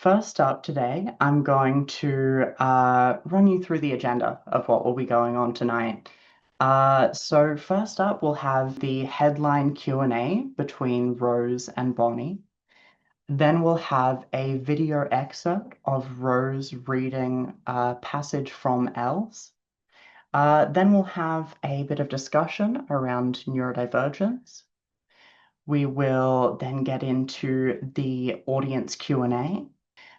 first up today, I'm going to run you through the agenda of what will be going on tonight. So first up, we'll have the headline Q&A between Rose and Bonnie. Then we'll have a video excerpt of Rose reading a passage from Els. Then we'll have a bit of discussion around neurodivergence. We will then get into the audience Q&A.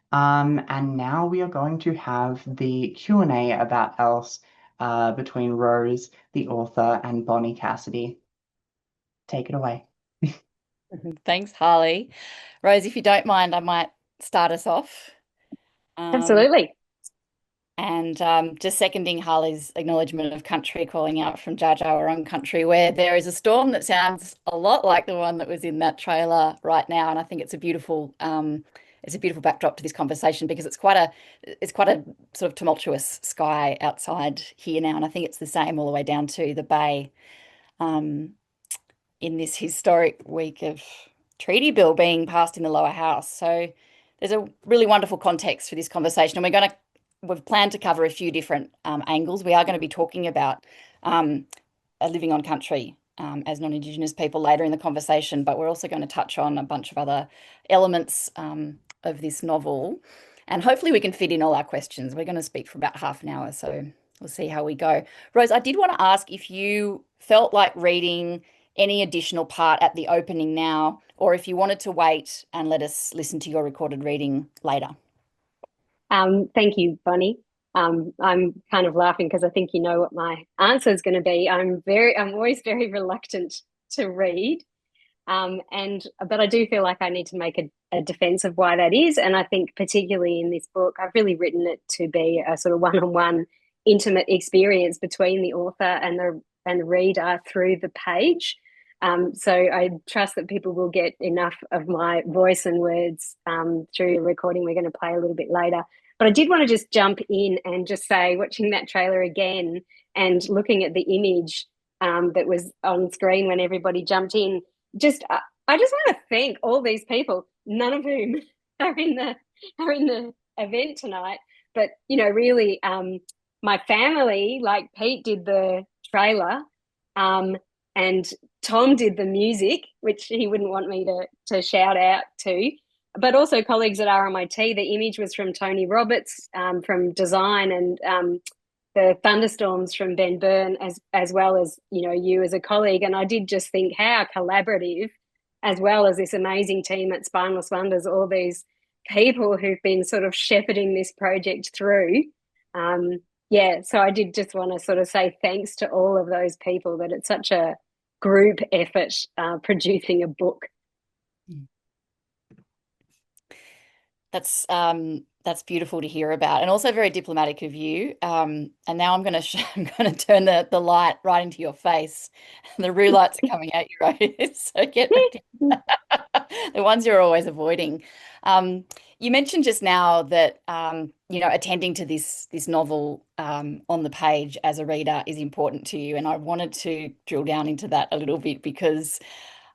And now we are going to have the Q&A about Els between Rose, the author, and Bonny Cassidy. Take it away. Thanks, Harley. Rose, if you don't mind, I might start us off. Um, Absolutely. and just seconding Harley's acknowledgement of country, calling out from Jar Jar, we're on country, where there is a storm that sounds a lot like the one that was in that trailer right now. And I think it's a beautiful backdrop to this conversation because it's quite a sort of tumultuous sky outside here now. And I think it's the same all the way down to the bay. Um, in this historic week of treaty bill being passed in the lower house. So there's a really wonderful context for this conversation, and we've planned to cover a few different angles. We are going to be talking about living on country as non-Indigenous people later in the conversation, but we're also going to touch on a bunch of other elements of this novel, and hopefully we can fit in all our questions. We're going to speak for about half an hour, so we'll see how we go. Rose, I did want to ask if you felt like reading any additional part at the opening now, or if you wanted to wait and let us listen to your recorded reading later. Thank you, Bonnie. I'm kind of laughing because I think you know what my answer is going to be. I'm always very reluctant to read. But I do feel like I need to make a defense of why that is. And I think particularly in this book, I've really written it to be a sort of one-on-one intimate experience between the author and the reader through the page. So I trust that people will get enough of my voice and words through the recording we're going to play a little bit later. But I did want to just jump in and just say, watching that trailer again and looking at the image that was on screen when everybody jumped in, I just want to thank all these people, none of whom are in the event tonight. But really, my family, like Pete, did the trailer, and Tom did the music, which he wouldn't want me to shout out to. But also colleagues at RMIT. The image was from Tony Roberts from design, and the thunderstorms from Ben Byrne, as well as you as a colleague. And I did just think how collaborative, as well as this amazing team at Spineless Wonders, all these people who've been sort of shepherding this project through. Yeah, so I did just want to sort of say thanks to all of those people, that it's such a group effort producing a book. That's beautiful to hear about, and also very diplomatic of you. And now I'm going to I'm going to turn the light right into your face. The real lights are coming at you, right? So get ready. The ones you're always avoiding. You mentioned just now that attending to this novel on the page as a reader is important to you, and I wanted to drill down into that a little bit because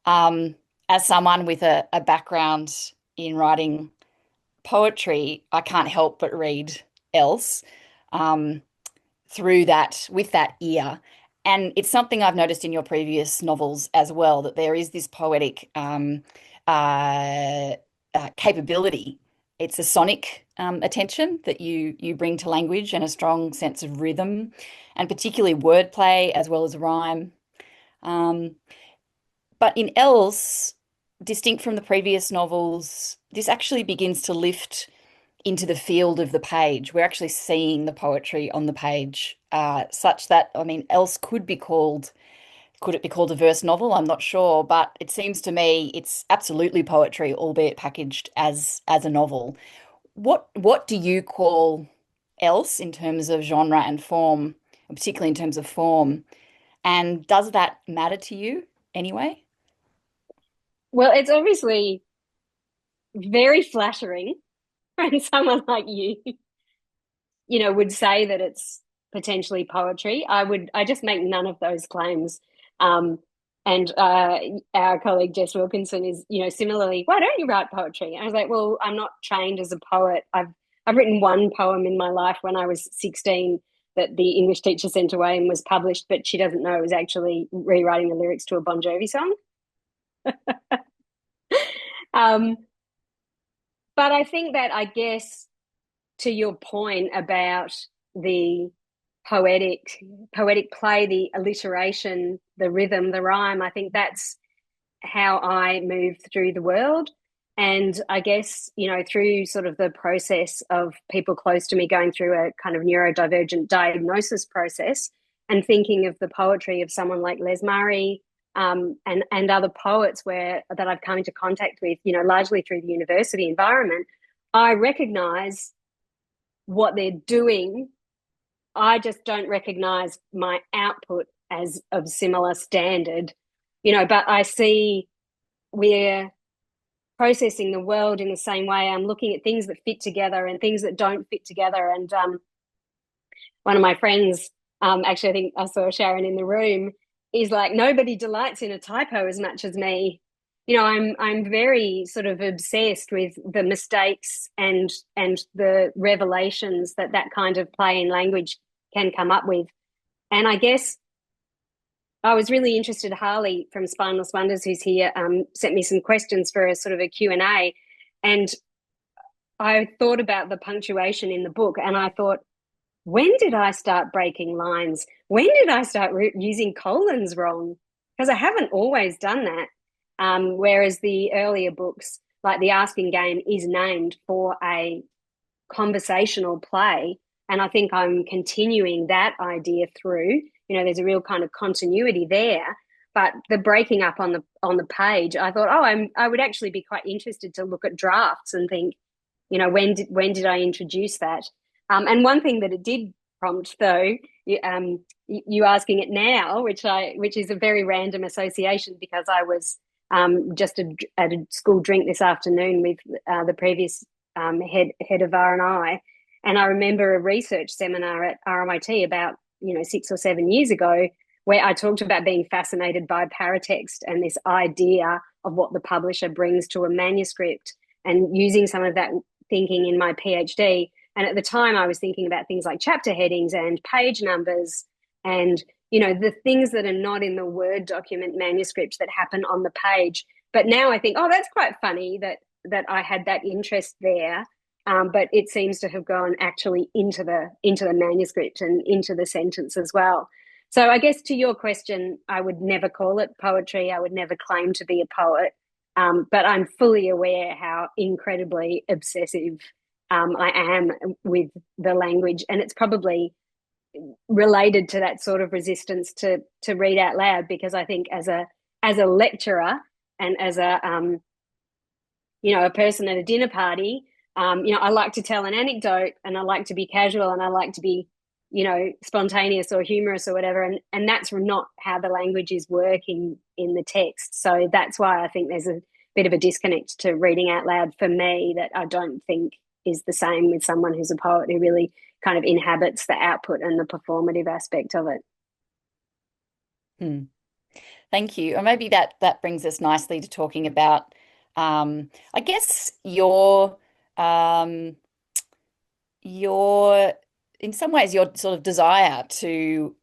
as someone with a background in writing poetry, I can't help but read Els through that with that ear. And it's something I've noticed in your previous novels as well, that there is this poetic capability. It's a sonic attention that you bring to language, and a strong sense of rhythm, and particularly wordplay as well as rhyme. Um, but in Els, distinct from the previous novels, this actually begins to lift into the field of the page. We're actually seeing the poetry on the page, such that, I mean, Els could it be called a verse novel? I'm not sure, but it seems to me it's absolutely poetry, albeit packaged as a novel. What do you call Els in terms of genre and form, particularly in terms of form? And does that matter to you anyway? Well, it's obviously very flattering when someone like you, would say that it's potentially poetry. I just make none of those claims. Um, And our colleague Jess Wilkinson is, similarly, why don't you write poetry? And I was like, well, I'm not trained as a poet. I've written one poem in my life when I was 16 that the English teacher sent away and was published, but she doesn't know it was actually rewriting the lyrics to a Bon Jovi song. But I think that, I guess, to your point about the poetic play, the alliteration, the rhythm, the rhyme, I think that's how I move through the world. And I guess, through sort of the process of people close to me going through a kind of neurodivergent diagnosis process and thinking of the poetry of someone like Les Murray, and other poets that I've come into contact with, largely through the university environment, I recognize what they're doing. I just don't recognize my output as of similar standard, but I see we're processing the world in the same way. I'm looking at things that fit together and things that don't fit together. And one of my friends, actually, I think I saw Sharon in the room, is like, nobody delights in a typo as much as me. I'm very sort of obsessed with the mistakes and the revelations that kind of play in language can come up with. And I guess I was really interested. Harley from Spineless Wonders, who's here, sent me some questions for a sort of a Q&A. And I thought about the punctuation in the book, and I thought, when did I start breaking lines? When did I start using colons wrong? Because I haven't always done that. Whereas the earlier books, like The Asking Game, is named for a conversational play. And I think I'm continuing that idea through. There's a real kind of continuity there. But the breaking up on the page, I thought, I would actually be quite interested to look at drafts and think, when did I introduce that? And one thing that it did prompt, though, you asking it now, which is a very random association, because I was just at a school drink this afternoon with the previous head of R&I, and I remember a research seminar at RMIT about 6 or 7 years ago, where I talked about being fascinated by paratext and this idea of what the publisher brings to a manuscript, and using some of that thinking in my PhD. And at the time, I was thinking about things like chapter headings and page numbers and, the things that are not in the Word document manuscript that happen on the page. But now I think, that's quite funny that I had that interest there. But it seems to have gone actually into the manuscript and into the sentence as well. So I guess to your question, I would never call it poetry. I would never claim to be a poet. But I'm fully aware how incredibly obsessive I am with the language, and it's probably related to that sort of resistance to read out loud, because I think as a lecturer and as a a person at a dinner party, I like to tell an anecdote, and I like to be casual, and I like to be spontaneous or humorous or whatever, and that's not how the language is working in the text. So that's why I think there's a bit of a disconnect to reading out loud for me that I don't think is the same with someone who's a poet, who really kind of inhabits the output and the performative aspect of it. Thank you. Or maybe that brings us nicely to talking about, I guess, your in some ways your sort of desire to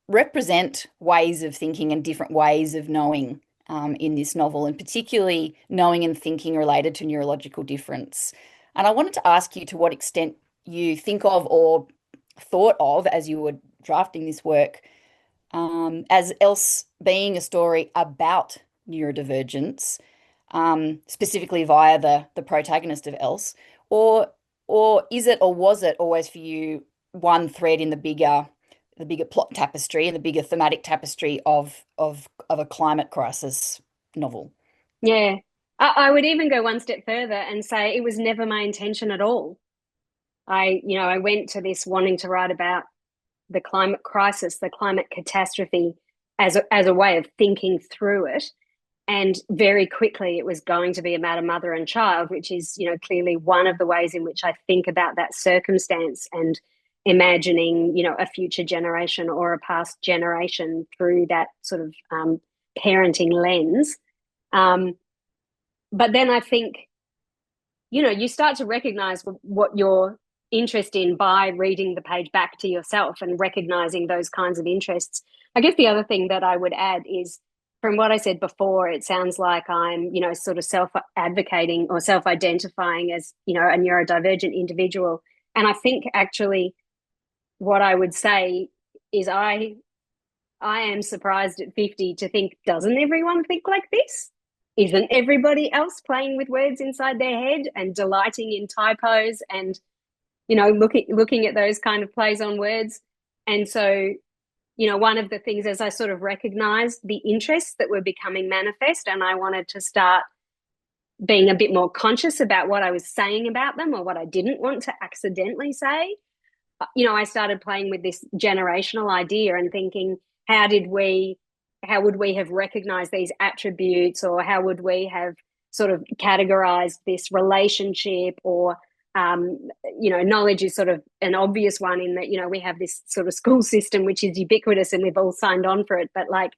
represent ways of thinking and different ways of knowing in this novel, and particularly knowing and thinking related to neurological difference. And I wanted to ask you to what extent you think of or thought of, as you were drafting this work, as Else being a story about neurodivergence, specifically via the protagonist of Else, or is it, or was it always for you one thread in the bigger plot tapestry and the bigger thematic tapestry of a climate crisis novel? Yeah, I would even go one step further and say it was never my intention at all. I went to this wanting to write about the climate crisis, the climate catastrophe, as a way of thinking through it. And very quickly, it was going to be about a mother and child, which is, clearly one of the ways in which I think about that circumstance and imagining, a future generation or a past generation through that sort of parenting lens. But then I think, you start to recognize what you're interested in by reading the page back to yourself and recognizing those kinds of interests. I guess the other thing that I would add is, from what I said before, it sounds like I'm, sort of self-advocating or self-identifying as, a neurodivergent individual. And I think actually what I would say is I am surprised at 50 to think, doesn't everyone think like this? Isn't everybody else playing with words inside their head and delighting in typos and, looking at those kind of plays on words? And so, one of the things, as I sort of recognized the interests that were becoming manifest, and I wanted to start being a bit more conscious about what I was saying about them or what I didn't want to accidentally say, I started playing with this generational idea and thinking, how would we have recognized these attributes, or how would we have sort of categorized this relationship? Or knowledge is sort of an obvious one in that, we have this sort of school system which is ubiquitous and we've all signed on for it, but like,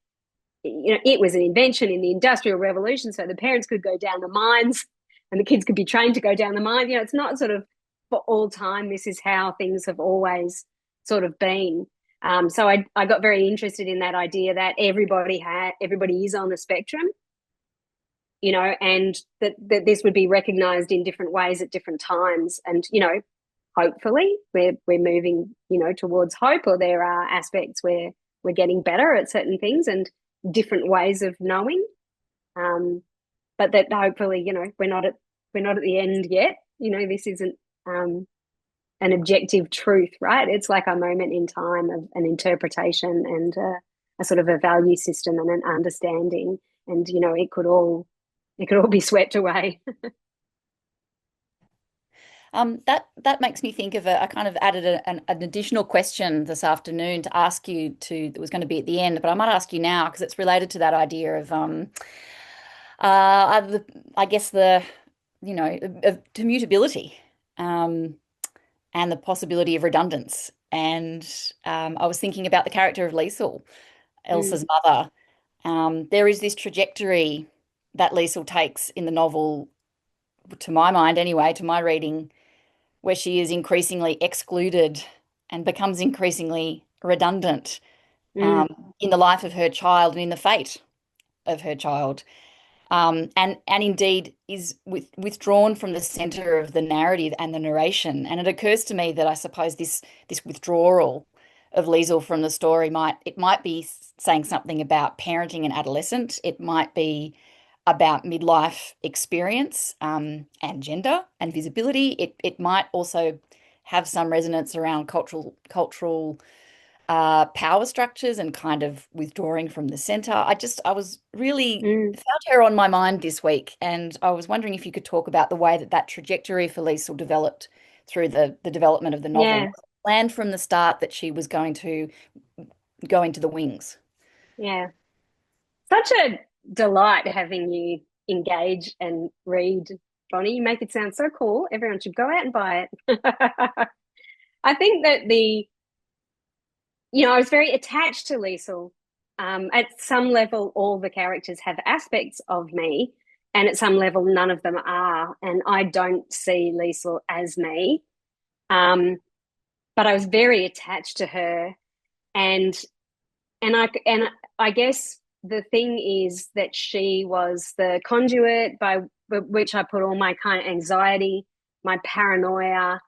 it was an invention in the Industrial Revolution, so the parents could go down the mines and the kids could be trained to go down the mine. It's not sort of for all time. This is how things have always sort of been. So I got very interested in that idea that everybody is on the spectrum, and that this would be recognized in different ways at different times. And, hopefully we're moving, towards hope, or there are aspects where we're getting better at certain things and different ways of knowing. But that hopefully, we're not at the end yet. This isn't an objective truth, right? It's like a moment in time of an interpretation and a sort of a value system and an understanding. And, it could all be swept away. That makes me think of I kind of added an additional question this afternoon to ask you that was going to be at the end, but I might ask you now because it's related to that idea of I guess to mutability, and the possibility of redundance. And I was thinking about the character of Liesl, Elsa's mother. There is this trajectory that Liesl takes in the novel, to my mind anyway, to my reading, where she is increasingly excluded and becomes increasingly redundant in the life of her child and in the fate of her child. And indeed is withdrawn from the center of the narrative and the narration. And it occurs to me that I suppose this withdrawal of Liesl from the story might be saying something about parenting an adolescent. It might be about midlife experience and gender and visibility. It might also have some resonance around cultural power structures and kind of withdrawing from the center. I was really found her on my mind this week, and I was wondering if you could talk about the way that trajectory for Liesl developed through the development of the novel. Yeah. Planned from the start that she was going to go into the wings. Yeah. Such a delight having you engage and read, Bonny. You make it sound so cool. Everyone should go out and buy it. I think that I was very attached to Liesl. At some level, all the characters have aspects of me, and at some level, none of them are. And I don't see Liesl as me. But I was very attached to her, and I guess the thing is that she was the conduit by which I put all my kind of anxiety, my paranoia,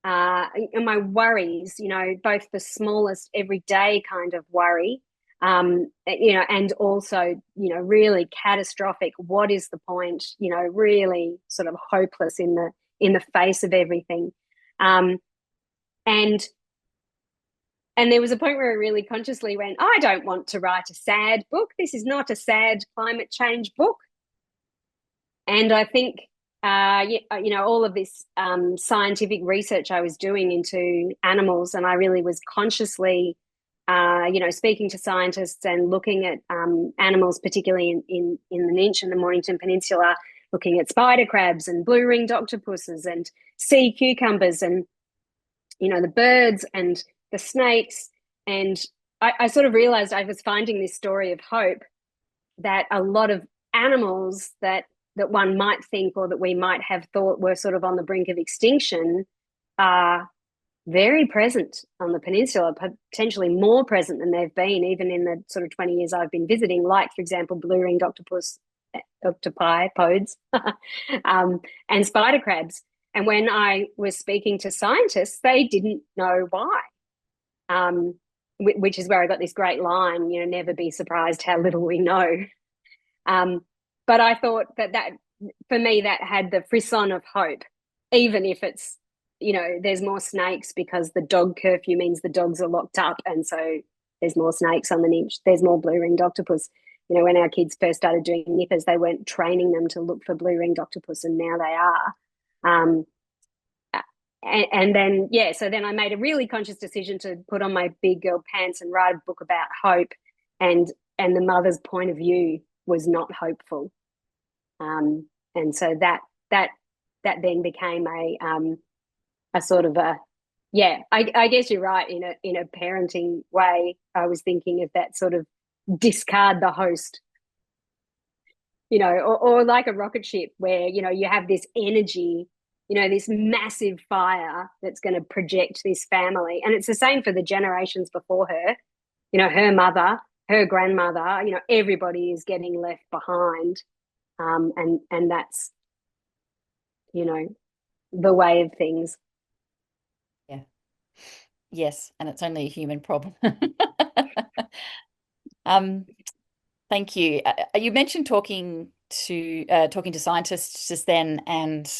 and my worries, both the smallest everyday kind of worry, and also, really catastrophic, what is the point, really sort of hopeless in the face of everything. And there was a point where I really consciously went, I don't want to write a sad book. This is not a sad climate change book. And I think, all of this scientific research I was doing into animals, and I really was consciously, speaking to scientists and looking at animals, particularly in the niche in the Mornington Peninsula, looking at spider crabs and blue-ringed octopuses and sea cucumbers, and the birds and the snakes. And I sort of realized I was finding this story of hope, that a lot of animals that one might think, or that we might have thought were sort of on the brink of extinction, are very present on the peninsula, potentially more present than they've been even in the sort of 20 years I've been visiting, like, for example, blue-ringed octopi, podes, and spider crabs. And when I was speaking to scientists, they didn't know why, which is where I got this great line, never be surprised how little we know. But I thought that for me, that had the frisson of hope, even if it's, there's more snakes because the dog curfew means the dogs are locked up, and so there's more snakes on the niche. There's more blue-ringed octopus. When our kids first started doing nippers, they weren't training them to look for blue-ringed octopus, and now they are. And then, so then I made a really conscious decision to put on my big girl pants and write a book about hope, and the mother's point of view was not hopeful. And so that then became a sort of I guess you're right, in a parenting way. I was thinking of that sort of discard the host, or like a rocket ship where, you have this energy, this massive fire that's going to project this family. And it's the same for the generations before her, her mother, her grandmother, everybody is getting left behind. And that's, the way of things. Yeah. Yes, and it's only a human problem. Thank you. You mentioned talking to scientists just then, and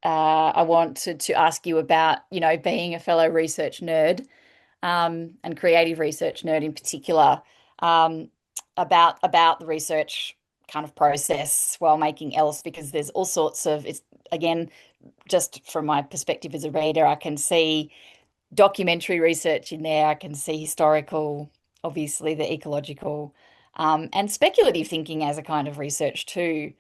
I wanted to ask you about, being a fellow research nerd, and creative research nerd in particular, about the research kind of process while making else, because there's all sorts of, it's, again, just from my perspective as a reader, I can see documentary research in there, I can see historical, obviously the ecological, and speculative thinking as a kind of research too.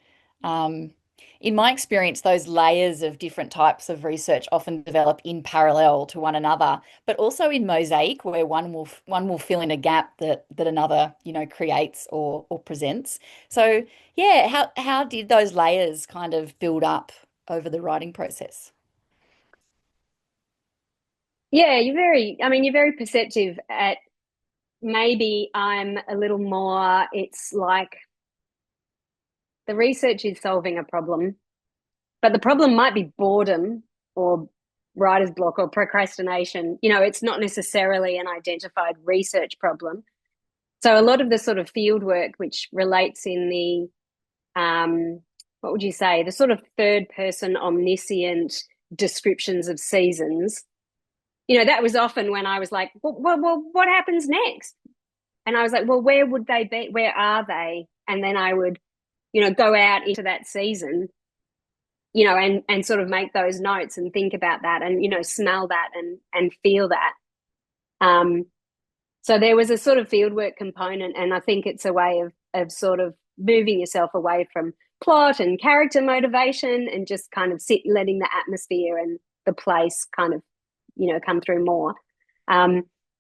In my experience, those layers of different types of research often develop in parallel to one another, but also in mosaic, where one will fill in a gap that another, creates or presents. So yeah, how did those layers kind of build up over the writing process? Yeah, you're very perceptive at, maybe I'm a little more, it's like the research is solving a problem, but the problem might be boredom or writer's block or procrastination. It's not necessarily an identified research problem. So a lot of the sort of field work, which relates in the, what would you say, the sort of third person omniscient descriptions of seasons, that was often when I was like, well, what happens next? And I was like, well, where would they be? Where are they? And then I would, go out into that season, and sort of make those notes and think about that and, smell that and feel that. So there was a sort of fieldwork component, and I think it's a way of sort of moving yourself away from plot and character motivation and just kind of letting the atmosphere and the place kind of, come through more.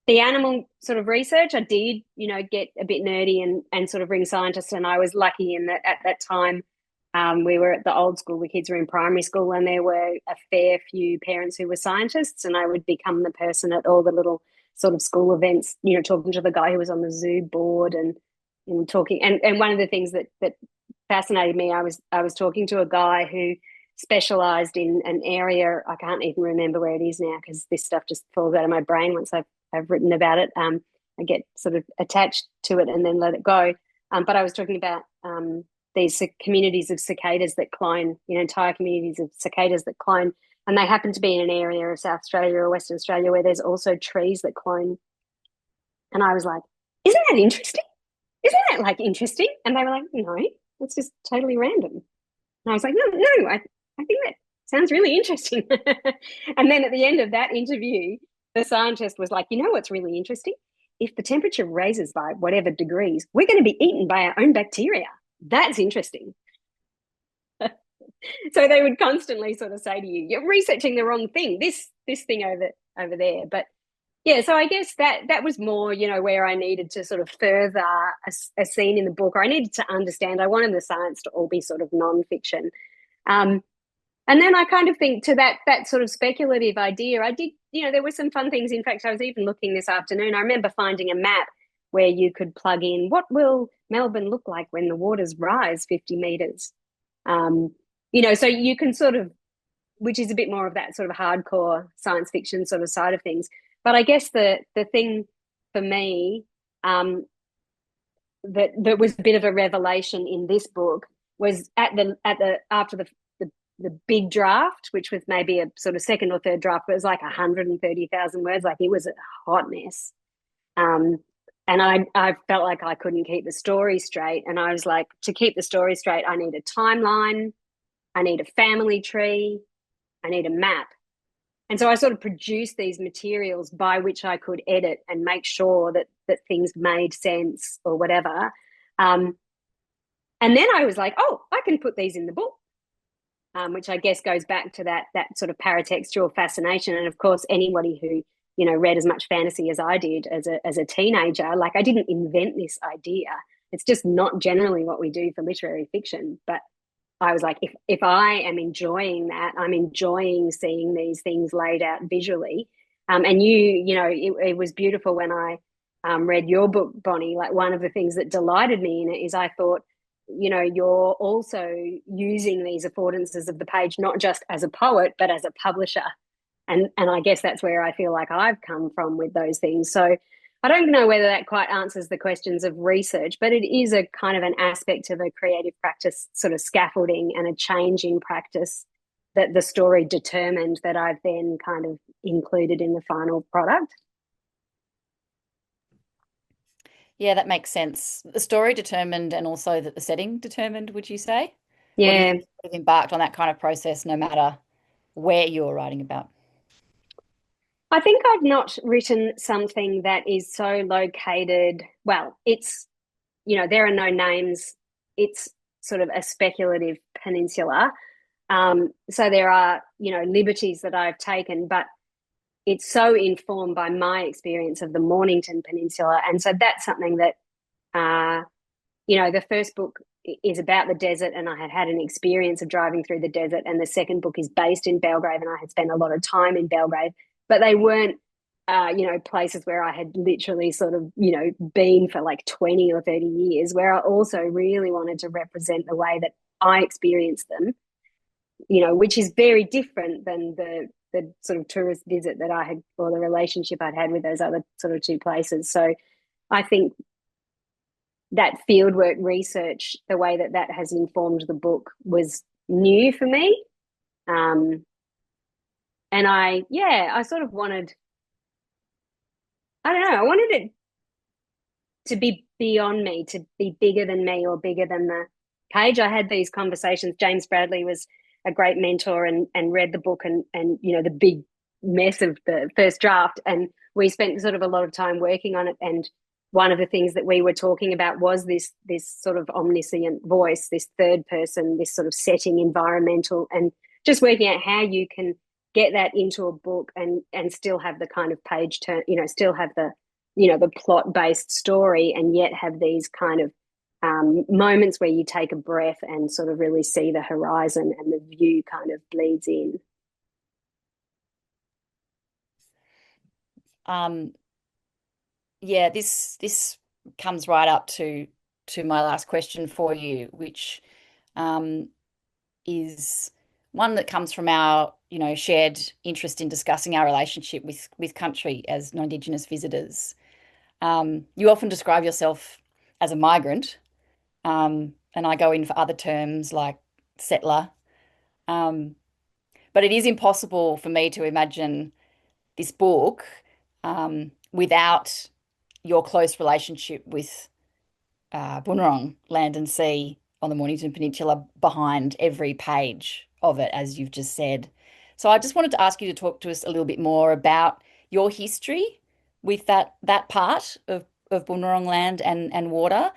The animal sort of research, I did, get a bit nerdy and sort of bring scientists. And I was lucky in that at that time, we were at the old school, the kids were in primary school, and there were a fair few parents who were scientists, and I would become the person at all the little sort of school events, talking to the guy who was on the zoo board and talking. And one of the things that fascinated me, I was talking to a guy who specialized in an area. I can't even remember where it is now because this stuff just falls out of my brain once I've written about it. I get sort of attached to it and then let it go. But I was talking about these communities of cicadas that clone, entire communities of cicadas that clone, and they happen to be in an area of South Australia or Western Australia where there's also trees that clone. And I was like, isn't that interesting? Isn't that like interesting? And they were like, no, it's just totally random. And I was like, no, I think that sounds really interesting. And then at the end of that interview, the scientist was like, what's really interesting? If the temperature raises by whatever degrees, we're going to be eaten by our own bacteria. That's interesting. So they would constantly sort of say to you, "You're researching the wrong thing. This thing over there." But yeah, so I guess that was more, where I needed to sort of further a scene in the book, or I needed to understand. I wanted the science to all be sort of non-fiction. Um, and then I kind of think to that sort of speculative idea, I did, there were some fun things. In fact, I was even looking this afternoon. I remember finding a map where you could plug in what will Melbourne look like when the waters rise 50 meters. Um, so you can sort of, which is a bit more of that sort of hardcore science fiction sort of side of things. But I guess the thing for me, that was a bit of a revelation in this book was after the big draft, which was maybe a sort of second or third draft, but it was like 130,000 words. Like, it was a hot mess. Um, and I felt like I couldn't keep the story straight. And I was like, to keep the story straight, I need a timeline, I need a family tree, I need a map. And so I sort of produced these materials by which I could edit and make sure that things made sense or whatever. And then I was like, oh, I can put these in the book, which I guess goes back to that sort of paratextual fascination. And of course, anybody who read as much fantasy as I did as a teenager, like, I didn't invent this idea. It's just not generally what we do for literary fiction. But I was like, if I am enjoying that, I'm enjoying seeing these things laid out visually. And it was beautiful when I read your book, Bonnie. Like, one of the things that delighted me in it is I thought, you're also using these affordances of the page, not just as a poet, but as a publisher. And I guess that's where I feel like I've come from with those things. So I don't know whether that quite answers the questions of research, but it is a kind of an aspect of a creative practice, sort of scaffolding and a change in practice that the story determined, that I've then kind of included in the final product. Yeah, that makes sense. The story determined and also that the setting determined, would you say? Or do you Yeah. think you've embarked on that kind of process no matter where you're writing about? I think I've not written something that is so located. Well, there are no names. It's sort of a speculative peninsula. So there are, liberties that I've taken, but it's so informed by my experience of the Mornington Peninsula. And so that's something that, the first book is about the desert, and I had had an experience of driving through the desert. And the second book is based in Belgrave, and I had spent a lot of time in Belgrave, but they weren't, places where I had literally sort of, been for like 20 or 30 years, where I also really wanted to represent the way that I experienced them, which is very different than the sort of tourist visit that I had, or the relationship I'd had with those other sort of two places. So I think that fieldwork research, the way that has informed the book, was new for me. And I sort of wanted, I don't know, I wanted it to be beyond me, to be bigger than me or bigger than the page. I had these conversations. James Bradley was a great mentor and read the book and the big mess of the first draft. And we spent sort of a lot of time working on it. And one of the things that we were talking about was this sort of omniscient voice, this third person, this sort of setting, environmental, and just working out how you can get that into a book and still have the kind of page turn, still have the the plot based story, and yet have these kind of moments where you take a breath and sort of really see the horizon, and the view kind of bleeds in. Yeah, this comes right up to my last question for you, which is one that comes from our shared interest in discussing our relationship with country as non-Indigenous visitors. You often describe yourself as a migrant, and I go in for other terms like settler. But it is impossible for me to imagine this book without your close relationship with Bunurong, land and sea on the Mornington Peninsula behind every page of it, as you've just said. So I just wanted to ask you to talk to us a little bit more about your history with that part of Bunurong land and water,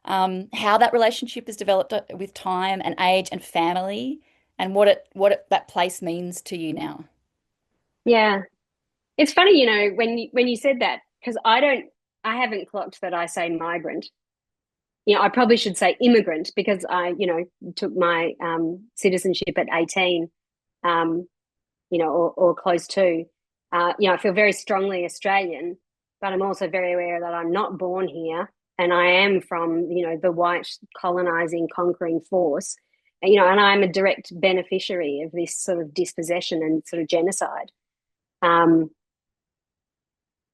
how that relationship has developed with time and age and family, and that place means to you now. Yeah. It's funny, when you said that, because I haven't clocked that I say migrant. I probably should say immigrant because I, took my citizenship at 18, or close to. I feel very strongly Australian, but I'm also very aware that I'm not born here, and I am from, the white colonizing, conquering force. And I'm a direct beneficiary of this sort of dispossession and sort of genocide. Um,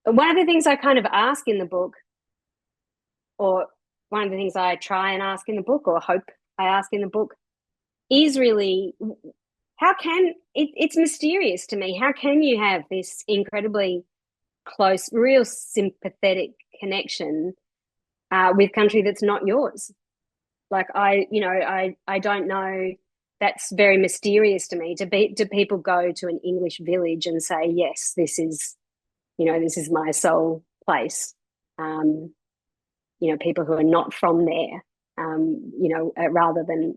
One of the things I kind of ask in the book, or one of the things I try and ask in the book, or hope I ask in the book, is really how can it's mysterious to me. How can you have this incredibly close, real sympathetic connection with country that's not yours? Like I don't know. That's very mysterious to me. Do people go to an English village and say, yes, this is my soul place? People who are not from there, rather than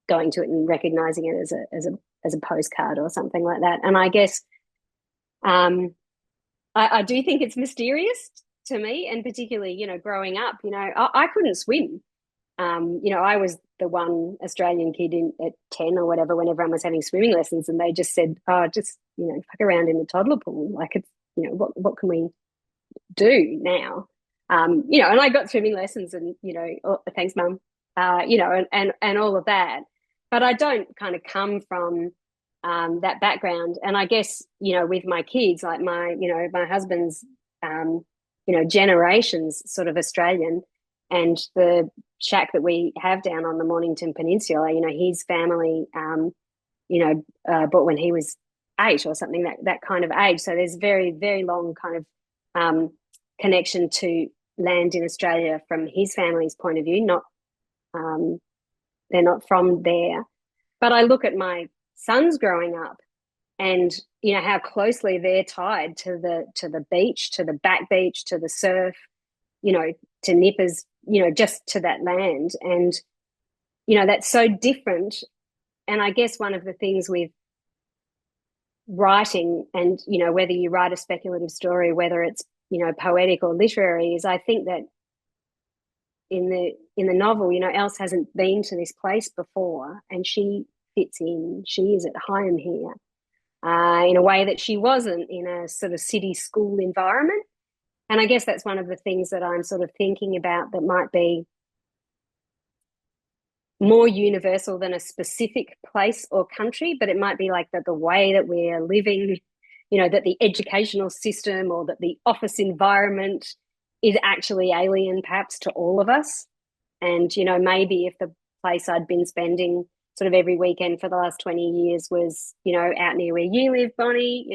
going to it and recognizing it as a postcard or something like that. And I guess I do think it's mysterious to me, and particularly, growing up, I couldn't swim. I was the one Australian kid at 10 or whatever when everyone was having swimming lessons, and they just said, oh, just, fuck around in the toddler pool. Like, it's, what can we do now? And I got swimming lessons and, oh, thanks, mum, and all of that. But I don't kind of come from that background. And I guess, with my kids, like my husband's, generations sort of Australian, and the shack that we have down on the Mornington Peninsula, his family, bought when he was 8 or something, that kind of age. So there's very, very long kind of connection to land in Australia from his family's point of view. Not, they're not from there. But I look at my sons growing up, and how closely they're tied to the beach, to the back beach, to the surf, to nippers, just to that land. And that's so different. And I guess one of the things with writing, and whether you write a speculative story, whether it's poetic or literary, is I think that in the novel, Else hasn't been to this place before, and she fits in. She is at home here in a way that she wasn't in a sort of city school environment. And I guess that's one of the things that I'm sort of thinking about that might be more universal than a specific place or country, but it might be like that the way that we're living, that the educational system or that the office environment is actually alien perhaps to all of us. And, maybe if the place I'd been spending sort of every weekend for the last 20 years was, out near where you live, Bonnie,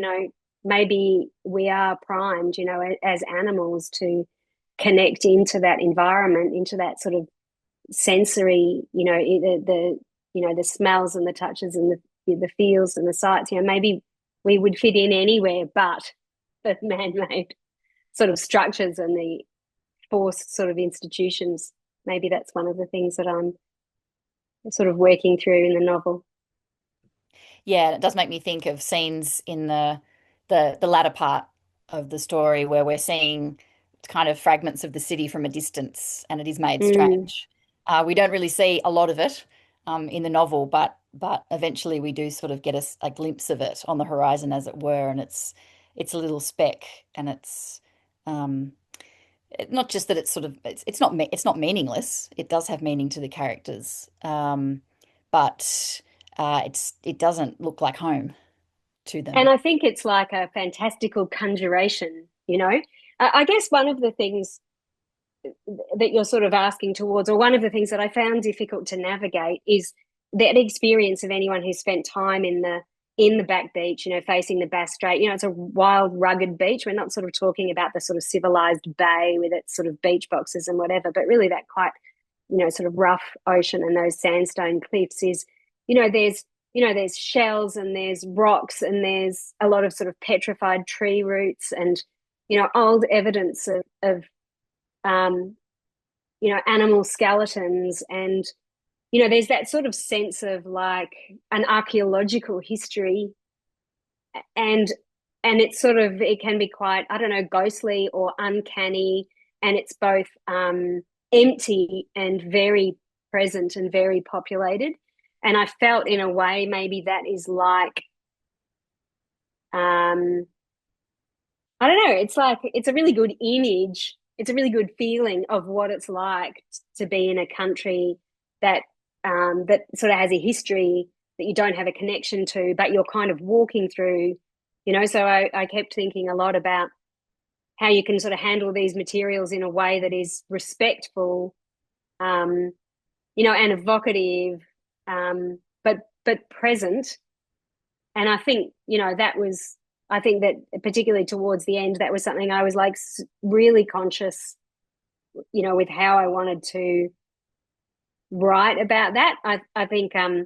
maybe we are primed, as animals to connect into that environment, into that sort of sensory, the smells and the touches and the feels and the sights. Maybe we would fit in anywhere but the man-made sort of structures and the forced sort of institutions. Maybe that's one of the things that I'm sort of working through in the novel. Yeah, it does make me think of scenes in the latter part of the story where we're seeing kind of fragments of the city from a distance, and it is made strange. We don't really see a lot of it in the novel, but eventually we do sort of get a glimpse of it on the horizon, as it were, and it's a little speck, and it's not just that it's sort of it's not meaningless. It does have meaning to the characters, but it doesn't look like home to them. And I think it's like a fantastical conjuration, I guess one of the things that you're sort of asking towards, or one of the things that I found difficult to navigate, is that experience of anyone who spent time in the back beach, facing the Bass Strait. It's a wild, rugged beach. We're not sort of talking about the sort of civilized bay with its sort of beach boxes and whatever, but really that quite, sort of rough ocean and those sandstone cliffs is, there's shells and there's rocks and there's a lot of sort of petrified tree roots and, old evidence of animal skeletons, and there's that sort of sense of like an archaeological history, and it's sort of, it can be quite, I don't know, ghostly or uncanny, and it's both empty and very present and very populated. And I felt in a way maybe that is like, I don't know, it's like, it's a really good image, it's a really good feeling of what it's like to be in a country that that sort of has a history that you don't have a connection to, but you're kind of walking through, so I kept thinking a lot about how you can sort of handle these materials in a way that is respectful, and evocative, but present. And I think, I think that particularly towards the end, that was something I was like really conscious, with how I wanted to write about that. I think I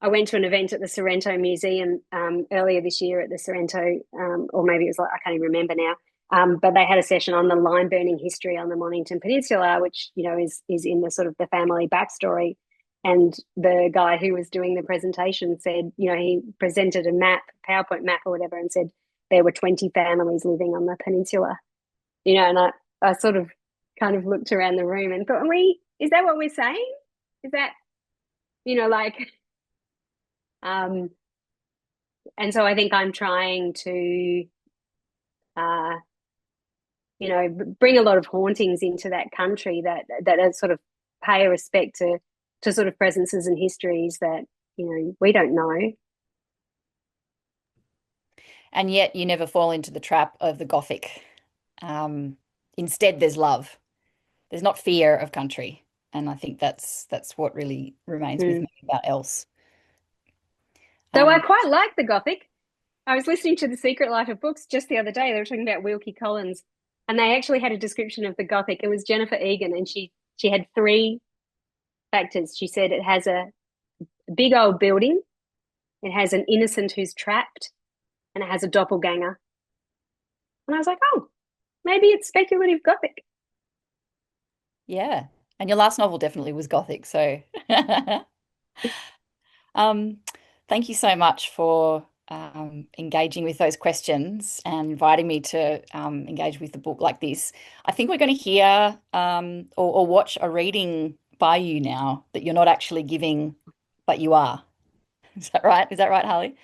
went to an event at the Sorrento Museum earlier this year at the Sorrento, or maybe it was like, I can't even remember now. But they had a session on the lime burning history on the Mornington Peninsula, which, is in the sort of the family backstory. And the guy who was doing the presentation said, he presented a map, PowerPoint map or whatever, and said there were 20 families living on the peninsula. And I sort of kind of looked around the room and thought, is that what we're saying? Is that, like... and so I think I'm trying to, bring a lot of hauntings into that country that are sort of pay a respect to sort of presences and histories that, we don't know. And yet you never fall into the trap of the Gothic. Instead, there's love. There's not fear of country. And I think that's what really remains with me about Else. So I quite like the Gothic. I was listening to The Secret Life of Books just the other day. They were talking about Wilkie Collins, and they actually had a description of the Gothic. It was Jennifer Egan, and she had 3 factors. She said it has a big old building, it has an innocent who's trapped, and it has a doppelganger. And I was like, oh, maybe it's speculative Gothic. Yeah. And your last novel definitely was Gothic. So thank you so much for engaging with those questions and inviting me to engage with the book like this. I think we're going to hear or watch a reading by you now that you're not actually giving, but you are. Is that right? Is that right, Harley?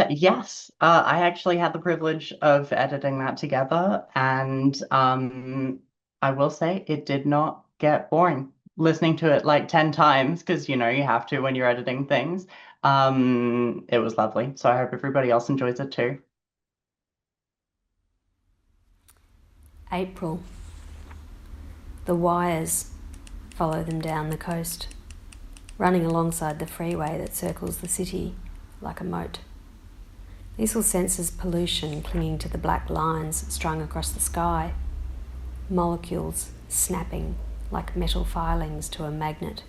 Yes, I actually had the privilege of editing that together, and I will say it did not get boring listening to it like 10 times because you have to when you're editing things. It was lovely, so I hope everybody else enjoys it too. April. The wires follow them down the coast, running alongside the freeway that circles the city like a moat. Liesl senses pollution clinging to the black lines strung across the sky, molecules snapping like metal filings to a magnet.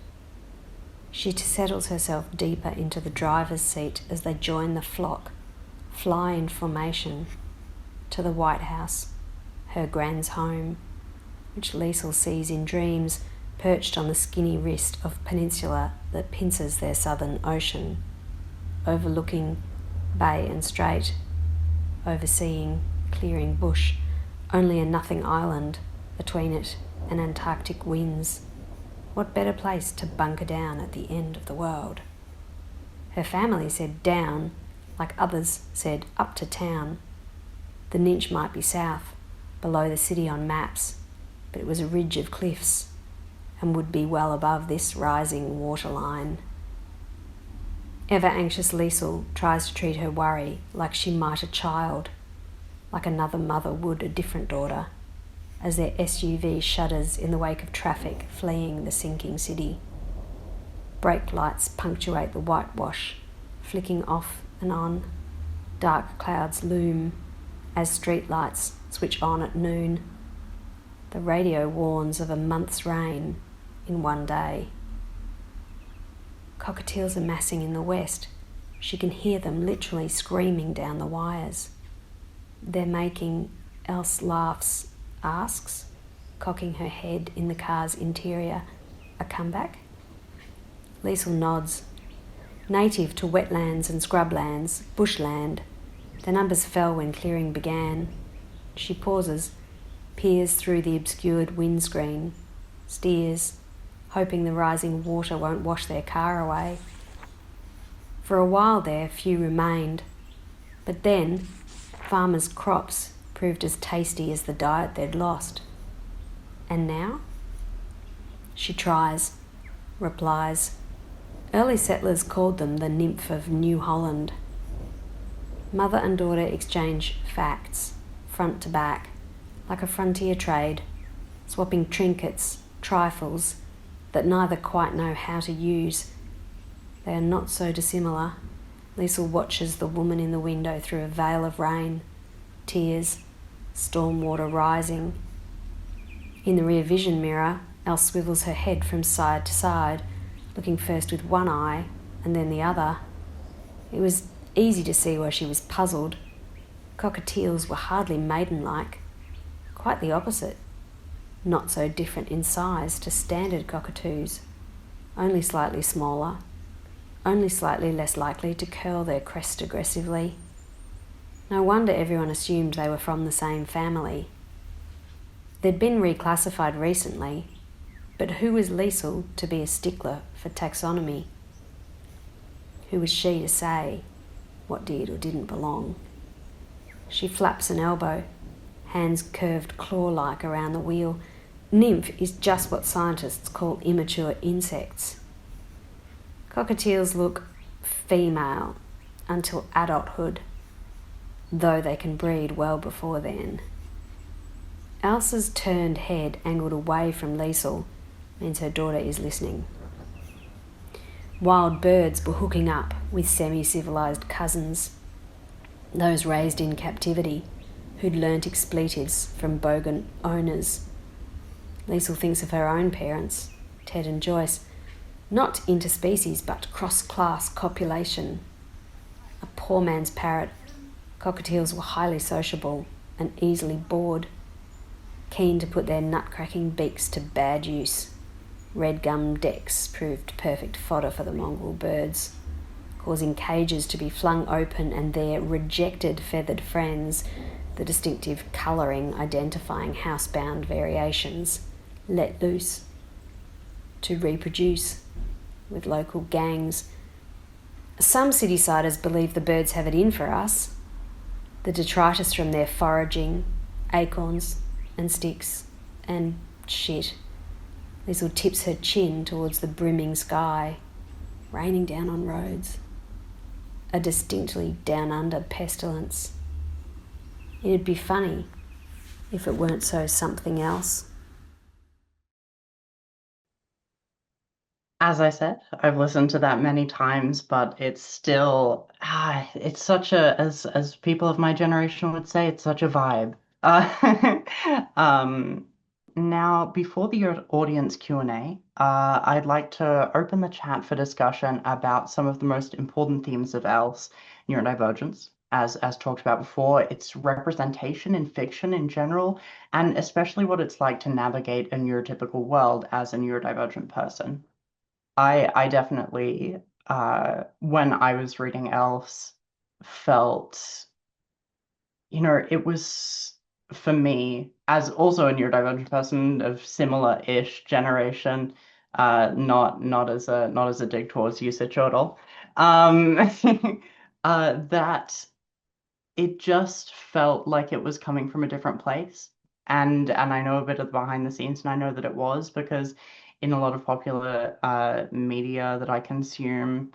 She settles herself deeper into the driver's seat as they join the flock, fly in formation, to the White House, her grand's home, which Liesl sees in dreams perched on the skinny wrist of peninsula that pinces their southern ocean, overlooking bay and strait, overseeing clearing bush, only a nothing island between it and Antarctic winds. What better place to bunker down at the end of the world? Her family said down, like others said up to town. The Ninch might be south, below the city on maps, but it was a ridge of cliffs and would be well above this rising waterline. Ever anxious Liesl tries to treat her worry like she might a child, like another mother would a different daughter, as their SUV shudders in the wake of traffic fleeing the sinking city. Brake lights punctuate the whitewash, flicking off and on. Dark clouds loom as street lights switch on at noon. The radio warns of a month's rain in one day. Cockatiels are massing in the west. She can hear them literally screaming down the wires. They're making Else laughs, asks, cocking her head in the car's interior, a comeback? Liesl nods. Native to wetlands and scrublands, bushland. The numbers fell when clearing began. She pauses, peers through the obscured windscreen, steers, hoping the rising water won't wash their car away. For a while there, few remained, but then farmers' crops proved as tasty as the diet they'd lost. And now? She tries, replies. Early settlers called them the nymph of New Holland. Mother and daughter exchange facts, front to back, like a frontier trade, swapping trinkets, trifles, that neither quite know how to use. They are not so dissimilar. Liesl watches the woman in the window through a veil of rain, tears, storm water rising. In the rear vision mirror, Elle swivels her head from side to side, looking first with one eye and then the other. It was easy to see why she was puzzled. Cockatiels were hardly maiden-like, quite the opposite. Not so different in size to standard cockatoos, only slightly smaller, only slightly less likely to curl their crest aggressively. No wonder everyone assumed they were from the same family. They'd been reclassified recently, but who was Liesl to be a stickler for taxonomy? Who was she to say what did or didn't belong? She flaps an elbow, hands curved claw-like around the wheel. Nymph is just what scientists call immature insects. Cockatiels look female until adulthood, though they can breed well before then. Elsa's turned head angled away from Liesl means her daughter is listening. Wild birds were hooking up with semi-civilised cousins, those raised in captivity, who'd learnt expletives from bogan owners. Liesl thinks of her own parents, Ted and Joyce, not interspecies but cross-class copulation. A poor man's parrot, cockatiels were highly sociable and easily bored, keen to put their nut-cracking beaks to bad use. Red gum decks proved perfect fodder for the mongrel birds, causing cages to be flung open and their rejected feathered friends, the distinctive colouring identifying housebound variations, let loose to reproduce with local gangs. Some city-siders believe the birds have it in for us. The detritus from their foraging, acorns and sticks and shit. Liesl tips her chin towards the brimming sky, raining down on roads. A distinctly down-under pestilence. It'd be funny if it weren't so something else. As I said, I've listened to that many times, but it's still, it's such a, as people of my generation would say, it's such a vibe. Um, Now, before the audience Q&A, I'd like to open the chat for discussion about some of the most important themes of ELSE, neurodivergence, as talked about before, its representation in fiction in general, and especially what it's like to navigate a neurotypical world as a neurodivergent person. I definitely, when I was reading ELSE, felt, it was for me, as also a neurodivergent person of similar-ish generation, not as a dig towards usage at all, that it just felt like it was coming from a different place. And I know a bit of the behind the scenes, and I know that it was because in a lot of popular media that I consume,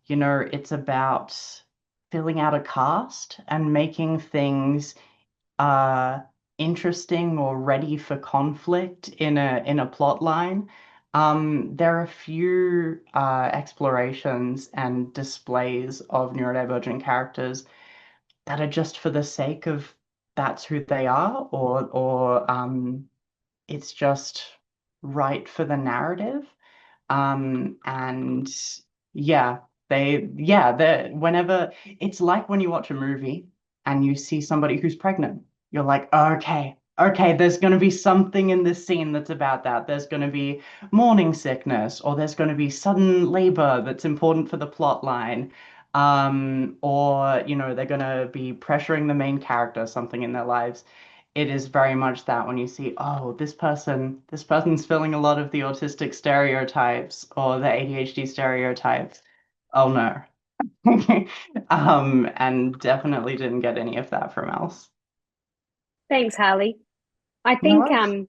it's about filling out a cast and making things interesting or ready for conflict in a plot line. There are a few explorations and displays of neurodivergent characters that are just for the sake of that's who they are, or it's just right for the narrative. And yeah, whenever it's like when you watch a movie and you see somebody who's pregnant, you're like, okay, okay, there's going to be something in this scene that's about that. There's going to be morning sickness, or there's going to be sudden labor that's important for the plot line. Or, they're going to be pressuring the main character, something in their lives. It is very much that when you see, oh, this person's filling a lot of the autistic stereotypes or the ADHD stereotypes. Oh no. And definitely didn't get any of that from else. Thanks, Harley. I No think worries.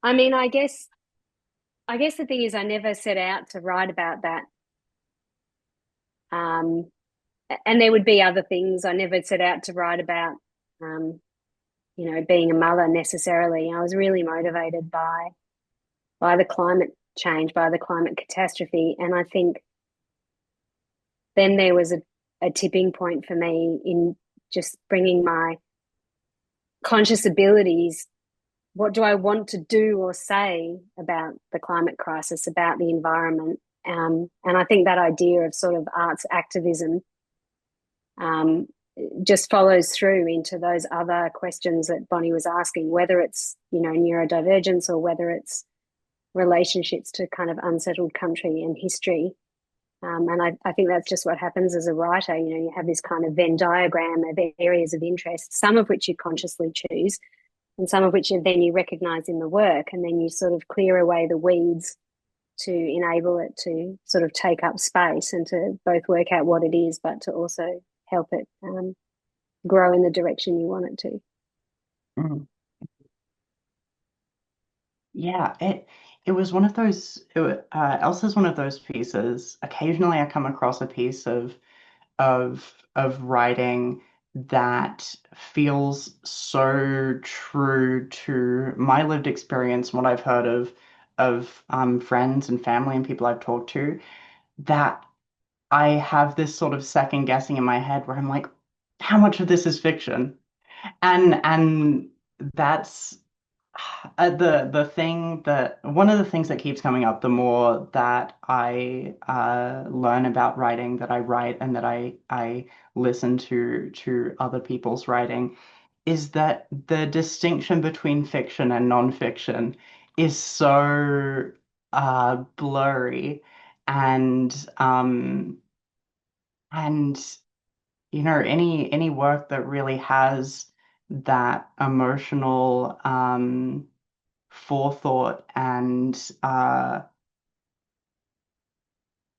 I mean, I guess the thing is I never set out to write about that. Um, and there would be other things I never set out to write about, um, being a mother necessarily. I was really motivated by the climate change, by the climate catastrophe, and I think then there was a tipping point for me in just bringing my conscious abilities. What do I want to do or say about the climate crisis, about the environment? And I think that idea of sort of arts activism um, just follows through into those other questions that Bonnie was asking, whether it's, neurodivergence or whether it's relationships to kind of unsettled country and history. And I think that's just what happens as a writer. You have this kind of Venn diagram of areas of interest, some of which you consciously choose, and some of which then you recognize in the work, and then you sort of clear away the weeds to enable it to sort of take up space and to both work out what it is, but to also help it grow in the direction you want it to. Mm. Yeah, it was one of those. Elsa's one of those pieces. Occasionally, I come across a piece of writing that feels so true to my lived experience, what I've heard of friends and family and people I've talked to, that I have this sort of second guessing in my head where I'm like, how much of this is fiction? And that's the thing that one of the things that keeps coming up the more that I learn about writing, that I write, and that I listen to other people's writing, is that the distinction between fiction and nonfiction is so blurry, and and any work that really has that emotional forethought and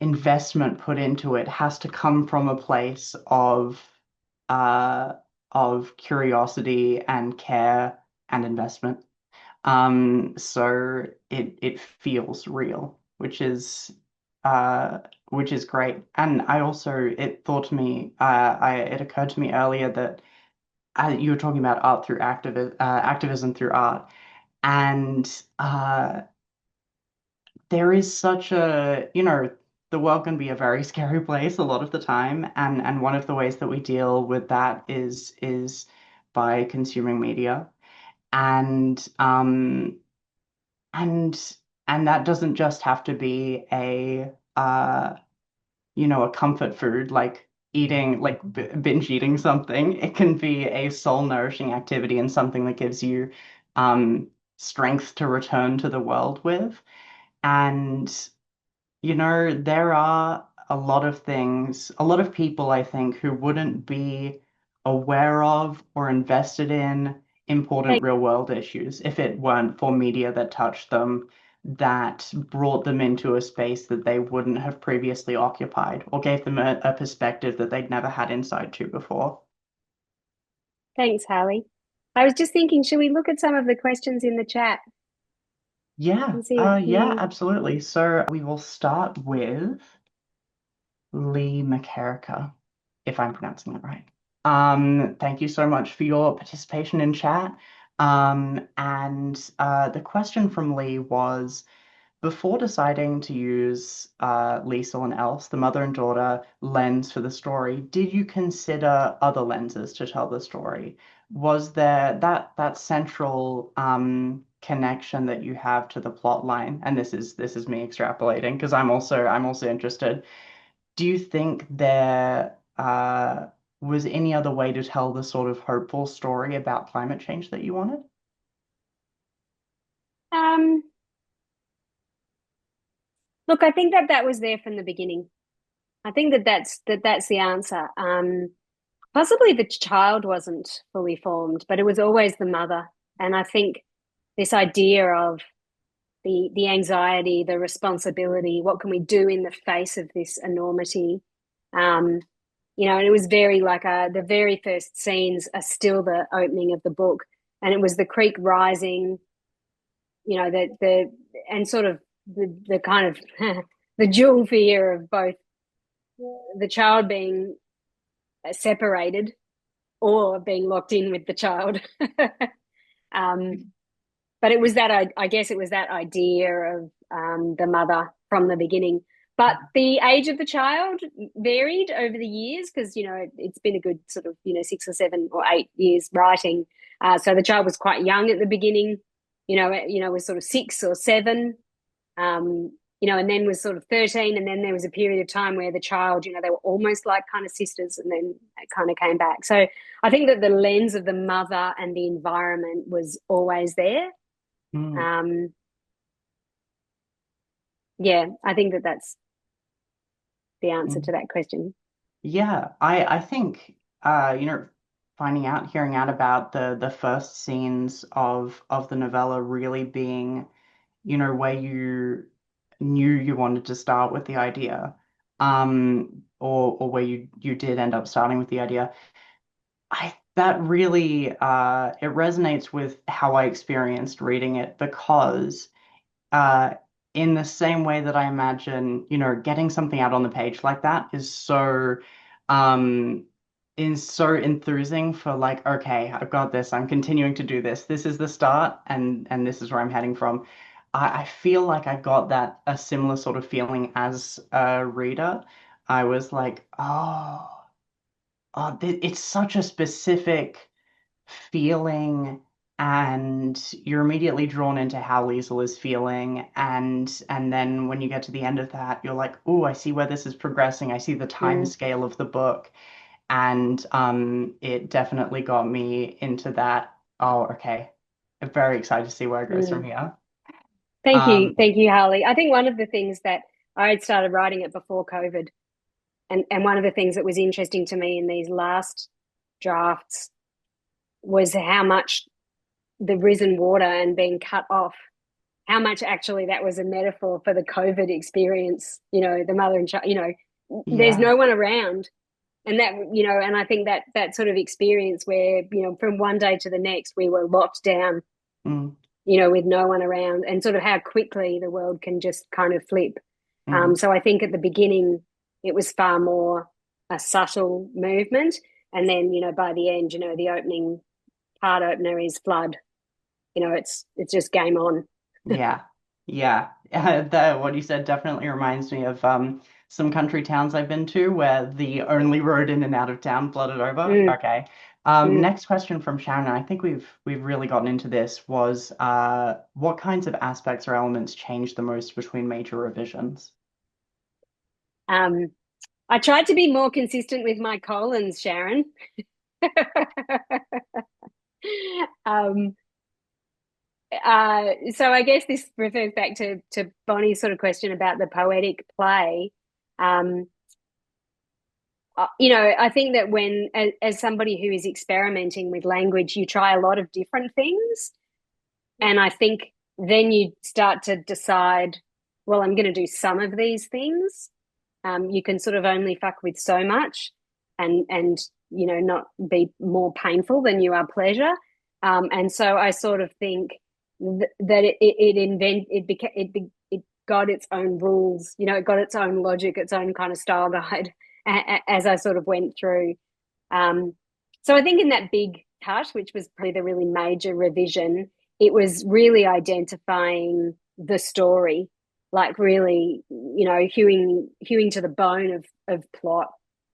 investment put into it has to come from a place uh, of curiosity and care and investment. So it feels real, uh, which is great. And I also it thought to me, it occurred to me earlier that you were talking about art through activism through art, and there is such the world can be a very scary place a lot of the time, and one of the ways that we deal with that is by consuming media, and and and that doesn't just have to be a comfort food like eating, like binge eating something. It can be a soul-nourishing activity and something that gives you strength to return to the world with. And there are a lot of things, a lot of people, I think, who wouldn't be aware of or invested in important real world issues if it weren't for media that touched them, that brought them into a space that they wouldn't have previously occupied, or gave them a perspective that they'd never had insight to before. Thanks, Harley. I was just thinking, should we look at some of the questions in the chat Yeah, and see a yeah, few? absolutely. So we will start with Lee McCarricker, if I'm pronouncing it right. Thank you so much for your participation in chat. And the question from Lee was, before deciding to use Liesel and Else, the mother and daughter lens for the story, did you consider other lenses to tell the story? Was there that central connection that you have to the plot line? And this is me extrapolating because I'm also interested. Do you think there was any other way to tell the sort of hopeful story about climate change that you wanted? Look, I think that was there from the beginning. I think that's the answer. Possibly the child wasn't fully formed, but it was always the mother. And I think this idea of the anxiety, the responsibility, what can we do in the face of this enormity? And it was very like the very first scenes are still the opening of the book, and it was the creek rising, the and sort of the kind of the dual fear of both the child being separated or being locked in with the child. But it was that I guess it was that idea of the mother from the beginning. But the age of the child varied over the years because it's been a good sort of 6 or 7 or 8 years writing. So the child was quite young at the beginning. Was sort of 6 or 7. And then was sort of 13, and then there was a period of time where the child, they were almost like kind of sisters, and then it kind of came back. So I think that the lens of the mother and the environment was always there. Yeah, I think that's the answer to that question. Yeah, I think hearing out about the first scenes of the novella really being, where you knew you wanted to start with the idea, or where you did end up starting with the idea. That really it resonates with how I experienced reading it because uh, in the same way that I imagine, getting something out on the page like that um, is so enthusing for like, okay, I've got this, I'm continuing to do this. This is the start, and this is where I'm heading from. I feel like I got a similar sort of feeling as a reader. I was like, it's such a specific feeling, and you're immediately drawn into how Liesl is feeling, and then when you get to the end of that, you're like, oh, I see where this is progressing. I see the time scale of the book, and it definitely got me into that. Oh, okay. I'm very excited to see where it goes from here. Thank you, Harley. I think one of the things that I had started writing it before COVID, and one of the things that was interesting to me in these last drafts was how much the risen water and being cut off, how much actually that was a metaphor for the COVID experience, the mother and child, there's no one around. And that, and I think that sort of experience where, from one day to the next, we were locked down, with no one around, and sort of how quickly the world can just kind of flip. So I think at the beginning, it was far more a subtle movement. And then, by the end, the opening part opener is flood. It's just game on. Yeah. What you said definitely reminds me of some country towns I've been to where the only road in and out of town flooded over. Okay. Next question from Sharon, and I think we've really gotten into this, was what kinds of aspects or elements changed the most between major revisions? I tried to be more consistent with my colons, Sharon. So I guess this refers back to Bonnie's sort of question about the poetic play. I think that when, as somebody who is experimenting with language, you try a lot of different things. And I think then you start to decide, well, I'm going to do some of these things. You can sort of only fuck with so much and not be more painful than you are pleasure. And so I sort of think that it got its own rules, it got its own logic, its own kind of style guide as I sort of went through. So I think in that big cut, which was probably the really major revision, it was really identifying the story, like really, hewing to the bone of plot,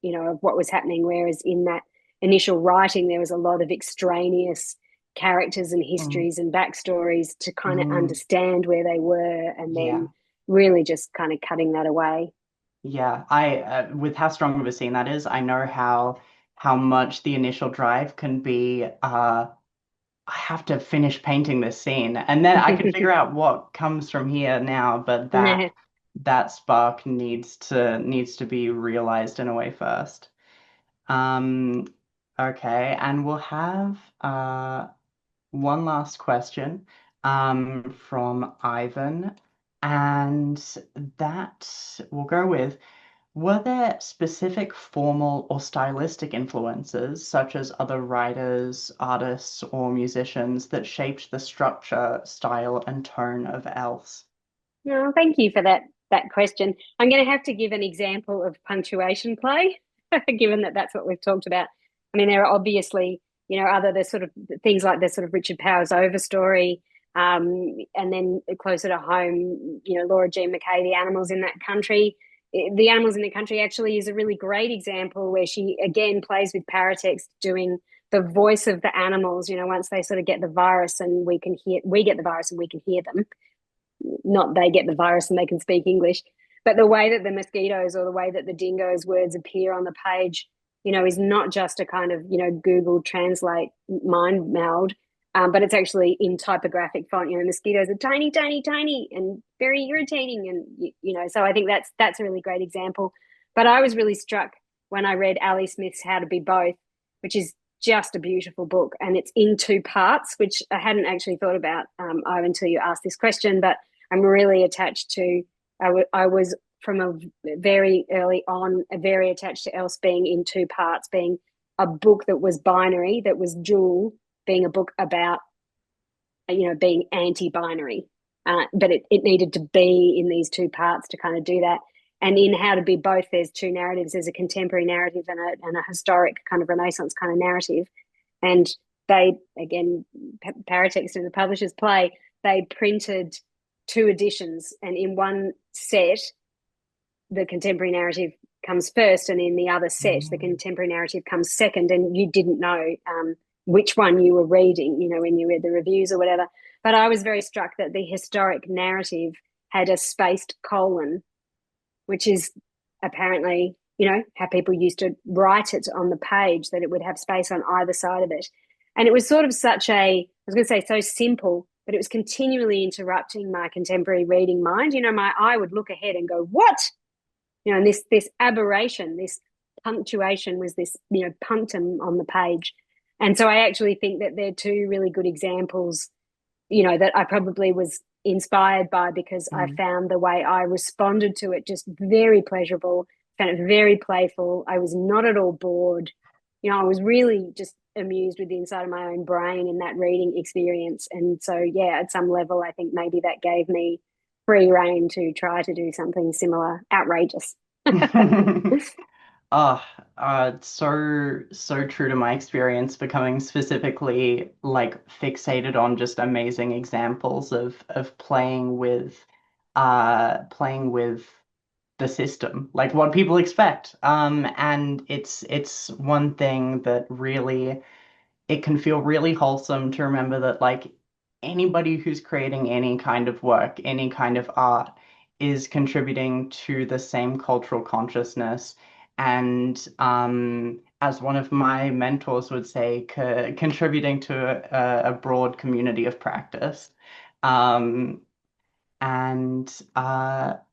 of what was happening. Whereas in that initial writing, there was a lot of extraneous characters and histories and backstories to kind of understand where they were, and then really just kind of cutting that away. Yeah, I with how strong of a scene that is, I know how much the initial drive can be, I have to finish painting this scene, and then I can figure out what comes from here now, but that spark needs to be realized in a way first. Um, okay, and we'll have one last question from Ivan, and that we'll go with, were there specific formal or stylistic influences, such as other writers, artists, or musicians, that shaped the structure, style, and tone of Else? No, thank you for that question. I'm going to have to give an example of punctuation play, given that that's what we've talked about. I mean, there are obviously, other the sort of things like the sort of Richard Powers Overstory, and then closer to home, Laura Jean McKay, The Animals in That Country. The Animals in the Country actually is a really great example where she again plays with paratext, doing the voice of the animals. Once they sort of get the virus and we get the virus and we can hear them, not they get the virus and they can speak English. But the way that the mosquitoes or the way that the dingoes words appear on the page, is not just a kind of, Google Translate mind meld, but it's actually in typographic font. Mosquitoes are tiny, tiny, tiny and very irritating. And, so I think that's a really great example. But I was really struck when I read Ali Smith's How to Be Both, which is just a beautiful book. And it's in two parts, which I hadn't actually thought about until you asked this question. But I'm really attached to, I was from a very early on, very attached to Else being in two parts, being a book that was binary, that was dual, being a book about, being anti-binary. But it needed to be in these two parts to kind of do that. And in How to Be Both, there's two narratives. There's a contemporary narrative and a historic kind of Renaissance kind of narrative. And they, again, paratext in the publisher's play, they printed two editions. And in one set, the contemporary narrative comes first, and in the other set, the contemporary narrative comes second. And you didn't know which one you were reading, when you read the reviews or whatever. But I was very struck that the historic narrative had a spaced colon, which is apparently, how people used to write it on the page, that it would have space on either side of it. And it was sort of I was going to say so simple, but it was continually interrupting my contemporary reading mind. My eye would look ahead and go, what? And this aberration, this punctuation was this, punctum on the page. And so I actually think that they're two really good examples, that I probably was inspired by, because I found the way I responded to it just very pleasurable, found it very playful. I was not at all bored. I was really just amused with the inside of my own brain in that reading experience. And so, yeah, at some level, I think maybe that gave me free rein to try to do something similar, outrageous. So true to my experience, becoming specifically like fixated on just amazing examples of playing with the system, like what people expect. And it's one thing that really, it can feel really wholesome to remember that like anybody who's creating any kind of work, any kind of art, is contributing to the same cultural consciousness. And as one of my mentors would say, contributing to a broad community of practice. Um, and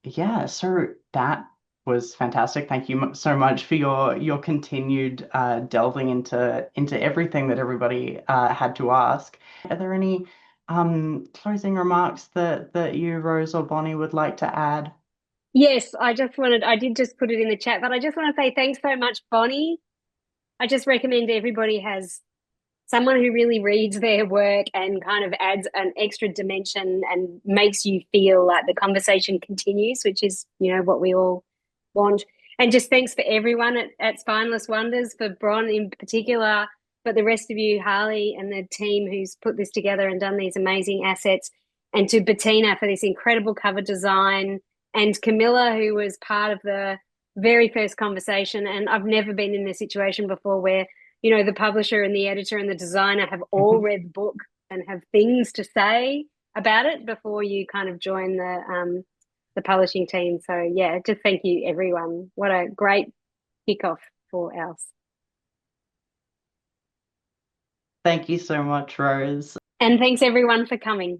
yeah, so that was fantastic. Thank you so much for your continued delving into everything that everybody had to ask. Are there any closing remarks that you, Rose or Bonnie, would like to add? Yes, I did just put it in the chat, but I just want to say thanks so much, Bonnie. I just recommend everybody has someone who really reads their work and kind of adds an extra dimension and makes you feel like the conversation continues, which is, what we all want. And just thanks for everyone at Spineless Wonders, for Bron in particular, but the rest of you, Harley and the team who's put this together and done these amazing assets, and to Bettina for this incredible cover design, and Camilla, who was part of the very first conversation. And I've never been in this situation before where, the publisher and the editor and the designer have all read the book and have things to say about it before you kind of join the publishing team. So yeah, just thank you everyone. What a great kickoff for Else. Thank you so much, Rose. And thanks everyone for coming.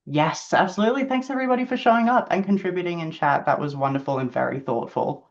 Yes, absolutely. Thanks everybody for showing up and contributing in chat. That was wonderful and very thoughtful.